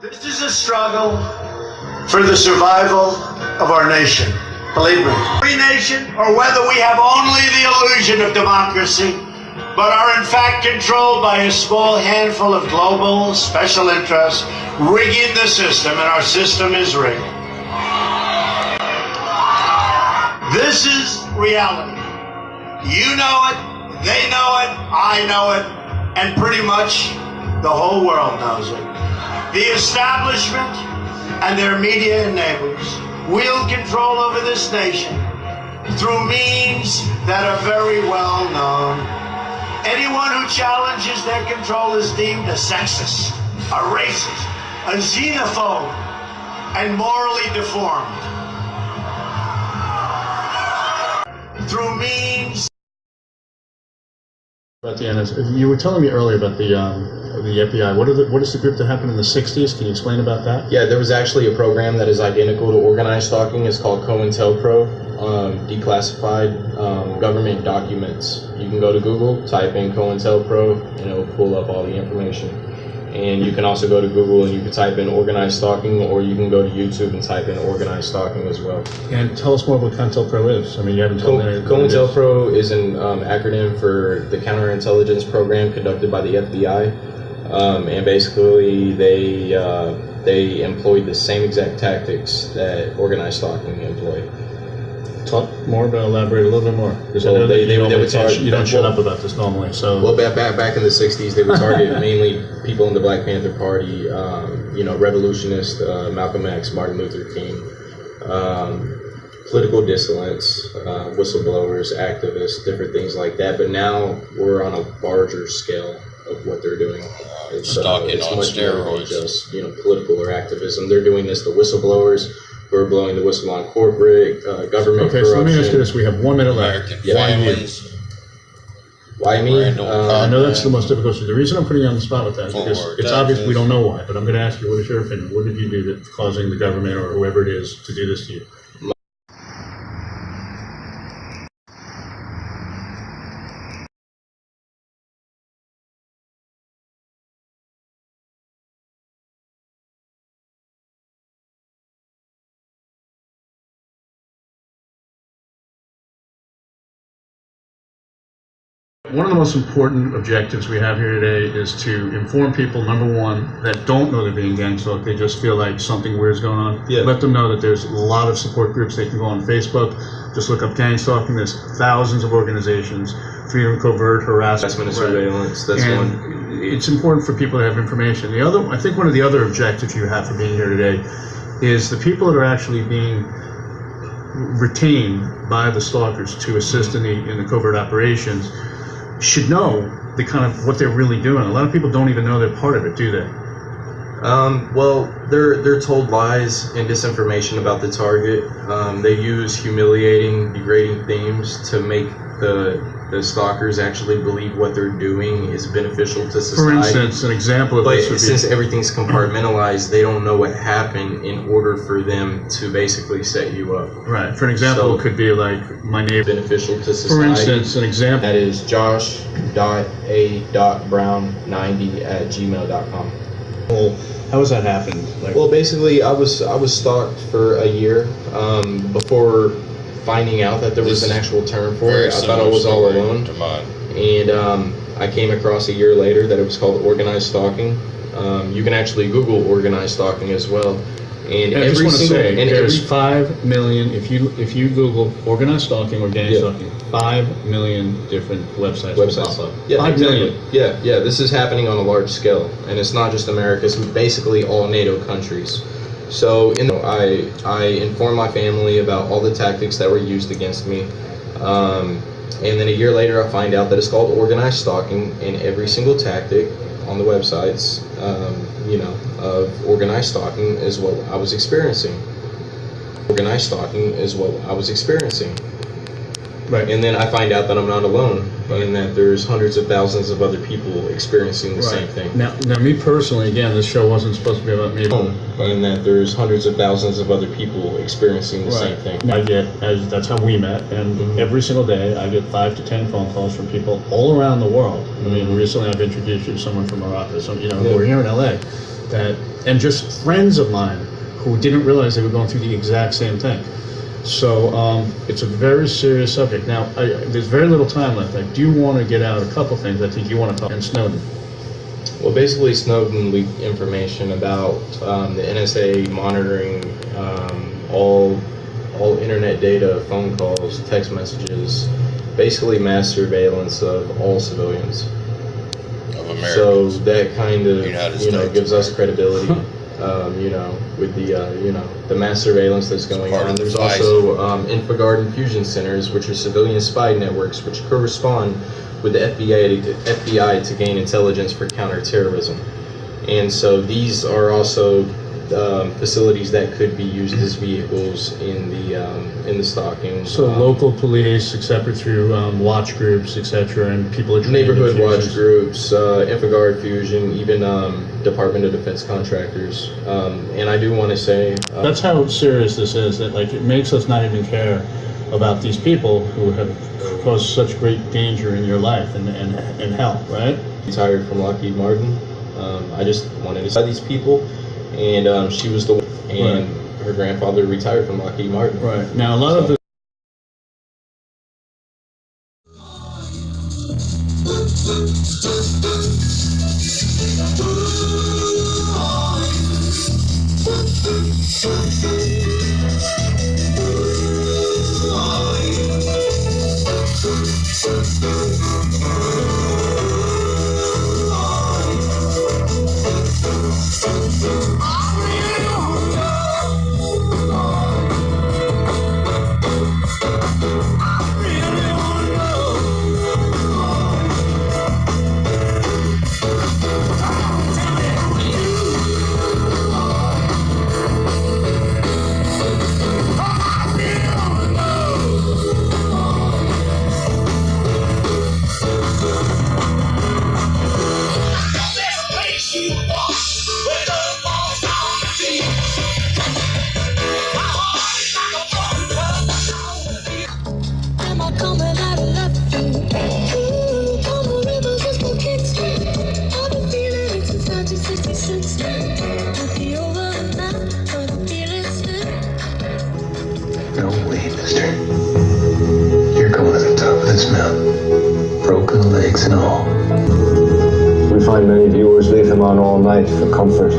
This is a struggle for the survival of our nation. Believe me. Free nation, or whether we have only the illusion of democracy, but are in fact controlled by a small handful of global special interests rigging the system, and our system is rigged. This is reality. You know it, they know it, I know it, and pretty much the whole world knows it. The establishment and their media enablers wield control over this nation through means that are very well known. Anyone who challenges their control is deemed a sexist, a racist, a xenophobe, and morally deformed. Through means. About the NS, you were telling me earlier about the FBI. What is the group that happened in the 60s? Can you explain about that? Yeah, there was actually a program that is identical to organized stalking. It's called Cointelpro, declassified government documents. You can go to Google, type in Cointelpro, and it will pull up all the information. And you can also go to Google and you can type in organized stalking, or you can go to YouTube and type in organized stalking as well. And tell us more what Cointelpro is. I mean, you haven't told me. Cointelpro is an acronym for the counterintelligence program conducted by the FBI, and basically they employed the same exact tactics that organized stalking employed. Talk more about, elaborate a little bit more. Because well, I know that you don't shut up about this normally. So well, back in the 60s, they would target mainly people in the Black Panther Party, revolutionists, Malcolm X, Martin Luther King, political dissidents, whistleblowers, activists, different things like that. But now we're on a larger scale of what they're doing. It's much more than just political or activism. They're doing this. The whistleblowers. We're blowing the whistle on corporate, government corruption. Okay, so let me ask you this. We have 1 minute left. Why me? I know that's the most difficult. The reason I'm putting you on the spot with that is because it's obvious we don't know why, but I'm going to ask you, what is your opinion? What did you do that's causing the government or whoever it is to do this to you? One of the most important objectives we have here today is to inform people, number one, that don't know they're being gang stalked. They just feel like something weird's going on. Yeah. Let them know that there's a lot of support groups. They can go on Facebook, just look up gang stalking. There's thousands of organizations, freedom, covert, harassment, and surveillance. That's one. It's important for people to have information. The other, I think one of the other objectives you have for being here today is the people that are actually being retained by the stalkers to assist in the covert operations should know the kind of what they're really doing. A lot of people don't even know they're part of it, do they? Well, they're told lies and disinformation about the target. They use humiliating, degrading themes to make the stalkers actually believe what they're doing is beneficial to society. For instance, an example of this would be... But since everything's compartmentalized, they don't know what happened in order for them to basically set you up. Right. For an example, it could be like my neighbor... Beneficial to society. For instance, an example... That is josh.a.brown90@gmail.com. Well, how has that happened? Well, basically, I was stalked for a year before finding out that there was an actual term for it. I thought I was all alone. And I came across a year later that it was called organized stalking. You can actually Google organized stalking as well. And I just want to say, there's 5 million, if you Google organized stalking or gang stalking, 5 million different websites will pop up. Yeah, 5 million. Yeah, this is happening on a large scale. And it's not just America, it's basically all NATO countries. So I informed my family about all the tactics that were used against me. And then a year later, I find out that it's called organized stalking, and every single tactic on the websites, of organized stalking is what I was experiencing. Organized stalking is what I was experiencing. Right. And then I find out that I'm not alone, and that there's hundreds of thousands of other people experiencing the same thing. Now, me personally, again, this show wasn't supposed to be about me. And that there's hundreds of thousands of other people experiencing the same thing. I get, that's how we met, and every single day I get 5 to 10 phone calls from people all around the world. I mean, recently I've introduced you to someone from Morocco, who are here in LA, that and just friends of mine who didn't realize they were going through the exact same thing. So it's a very serious subject. Now, there's very little time left. I do want to get out a couple things I think you want to talk about. And Snowden. Well, basically, Snowden leaked information about the NSA monitoring all internet data, phone calls, text messages, basically mass surveillance of all civilians. Of Americans. So that kind of gives us credibility. With the mass surveillance that's going on. There's also Infogard and Fusion Centers, which are civilian spy networks, which correspond with the FBI to gain intelligence for counterterrorism. And so these are also facilities that could be used as vehicles in the stalking. So local police, etc., through watch groups, etc., and people are neighborhood watch groups, Infogard, Fusion, even Department of Defense contractors. And I do want to say that's how serious this is. That it makes us not even care about these people who have caused such great danger in your life and health, right? Retired from Lockheed Martin. I just wanted to say these people. And she was the one, and her grandfather retired from Lockheed Martin. Right. Now, a lot of the No way, mister. You're going to the top of this mountain. Broken legs and all. We find many viewers leave him on all night for comfort.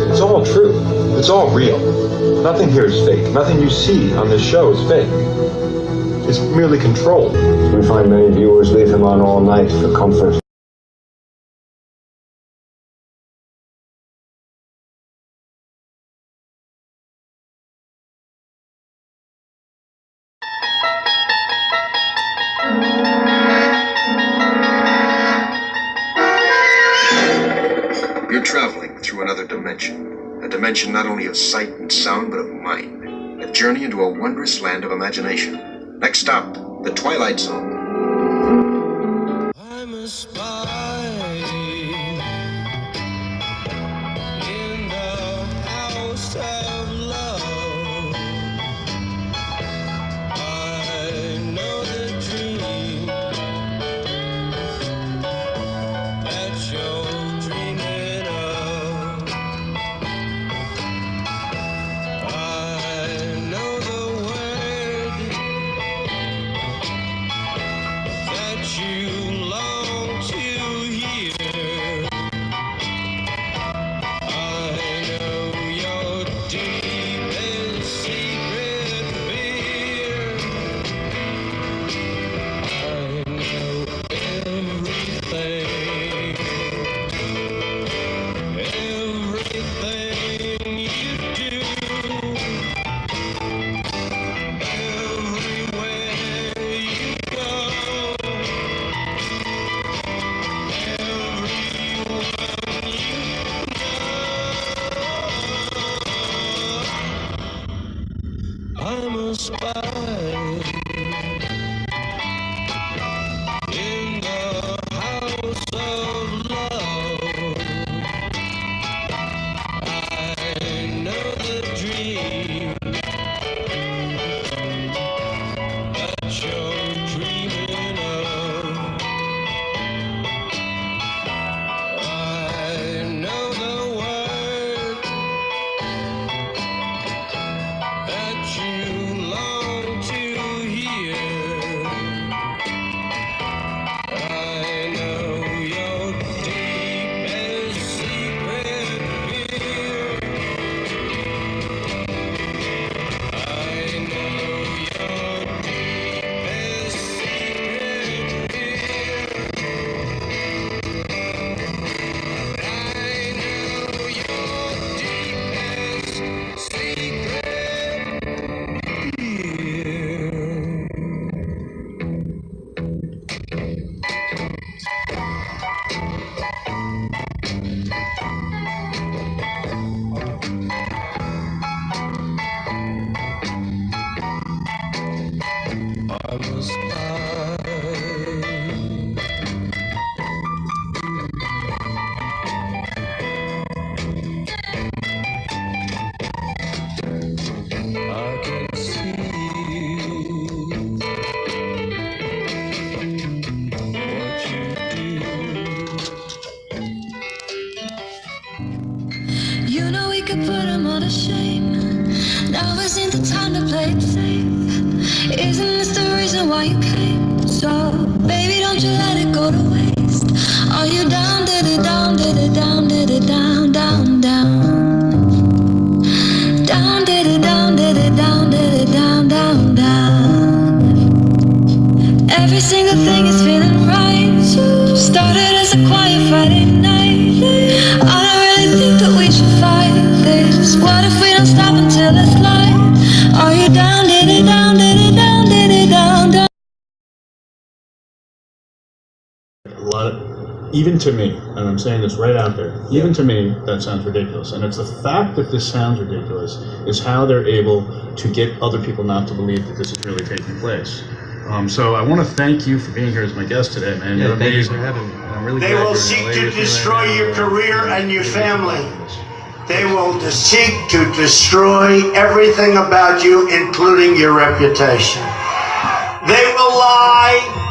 It's all true. It's all real. Nothing here is fake. Nothing you see on this show is fake. It's merely controlled. We find many viewers leave him on all night for comfort. You're traveling through another dimension. A dimension not only of sight and sound, but of mind. A journey into a wondrous land of imagination. Next stop, the Twilight Zone. I'm a spy in the house of love. I know the dream that you're dreaming of. I know the word that you long to hear. I know your deepest secret fear. I know everything you do, everywhere you go, everyone you know. I'm a spy in the house of love. I know the dream that you're dreaming of. I know the word a shame. Now isn't the time to play it safe. Isn't this the reason why you came? So, baby, don't you let it go to waste. Are you down, did it down, did it down, did it down, down, down? Down, did it down, did it down, did it down, down, down. Every single thing is feeling right. Started as a quiet Friday night. I don't really think that we should fight this. What if we don't stop until it's light? Are you down, did it down, did it down, did it down, down? A lot of, even to me, and I'm saying this right out there, even to me, that sounds ridiculous. And it's the fact that this sounds ridiculous is how they're able to get other people not to believe that this is really taking place. So I want to thank you for being here as my guest today, man. You're thank you amazing. for having me. I'm really They glad will you're seek in LA to with me destroy right now. your career and your family. They will seek to destroy everything about you, including your reputation. They will lie.